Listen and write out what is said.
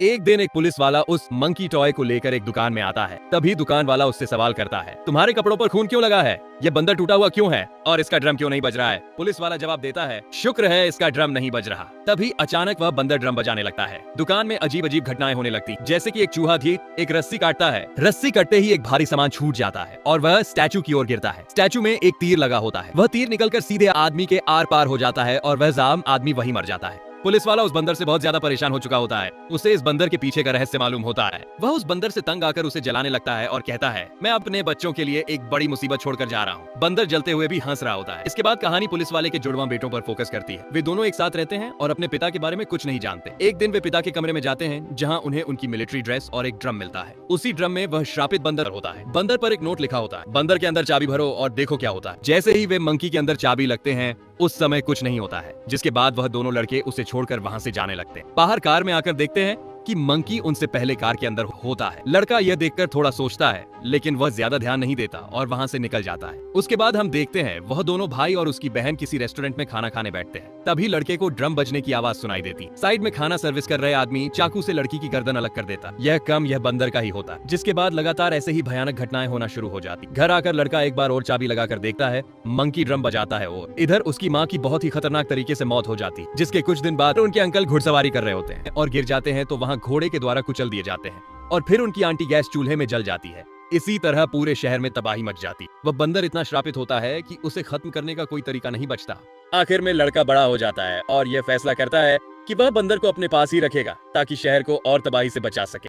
एक दिन एक पुलिस वाला उस मंकी टॉय को लेकर एक दुकान में आता है। तभी दुकान वाला उससे सवाल करता है, तुम्हारे कपड़ों पर खून क्यों लगा है? ये बंदर टूटा हुआ क्यों है? और इसका ड्रम क्यों नहीं बज रहा है? पुलिस वाला जवाब देता है, शुक्र है इसका ड्रम नहीं बज रहा। तभी अचानक वह बंदर ड्रम बजाने लगता है। दुकान में अजीब अजीब घटनाएं होने लगती, जैसे कि एक चूहा भी एक रस्सी काटता है। रस्सी कटते ही एक भारी सामान छूट जाता है और वह स्टैचू की ओर गिरता है। स्टैचू में एक तीर लगा होता है। वह तीर निकलकर सीधे आदमी के आर पार हो जाता है और वह जाम आदमी वहीं मर जाता है। पुलिस वाला उस बंदर से बहुत ज्यादा परेशान हो चुका होता है। उसे इस बंदर के पीछे का रहस्य मालूम होता है। वह उस बंदर से तंग आकर उसे जलाने लगता है और कहता है, मैं अपने बच्चों के लिए एक बड़ी मुसीबत छोड़कर जा रहा हूँ। बंदर जलते हुए भी हंस रहा होता है। इसके बाद कहानी पुलिस वाले के जुड़वा बेटों पर फोकस करती है। वे दोनों एक साथ रहते हैं और अपने पिता के बारे में कुछ नहीं जानते। एक दिन वे पिता के कमरे में जाते हैं, जहाँ उन्हें उनकी मिलिट्री ड्रेस और एक ड्रम मिलता है। उसी ड्रम में वह श्रापित बंदर होता है। बंदर पर एक नोट लिखा होता है, बंदर के अंदर चाबी भरो और देखो क्या होता है। जैसे ही वे मंकी के अंदर चाबी लगते हैं, उस समय कुछ नहीं होता है, जिसके बाद वह दोनों लड़के उसे छोड़कर वहां से जाने लगते हैं। बाहर कार में आकर देखते हैं कि मंकी उनसे पहले कार के अंदर होता है। लड़का यह देखकर थोड़ा सोचता है, लेकिन वह ज्यादा ध्यान नहीं देता और वहां से निकल जाता है। उसके बाद हम देखते हैं वह दोनों भाई और उसकी बहन किसी रेस्टोरेंट में खाना खाने बैठते हैं। तभी लड़के को ड्रम बजने की आवाज सुनाई देती। साइड में खाना सर्विस कर रहे आदमी चाकू से लड़की की गर्दन अलग कर देता। यह बंदर का ही होता। जिसके बाद लगातार ऐसे ही भयानक घटनाएं होना शुरू हो जाती। घर आकर लड़का एक बार और चाबी लगाकर देखता है, मंकी ड्रम बजाता है और इधर उसकी माँ की बहुत ही खतरनाक तरीके से मौत हो जाती। जिसके कुछ दिन बाद उनके अंकल घुड़सवारी कर रहे होते हैं और गिर जाते हैं, तो वहाँ घोड़े के द्वारा कुचल दिए जाते हैं और फिर उनकी आंटी गैस चूल्हे में जल जाती है। इसी तरह पूरे शहर में तबाही मच जाती। वह बंदर इतना श्रापित होता है कि उसे खत्म करने का कोई तरीका नहीं बचता। आखिर में लड़का बड़ा हो जाता है और यह फैसला करता है कि वह बंदर को अपने पास ही रखेगा, ताकि शहर को और तबाही से बचा सके।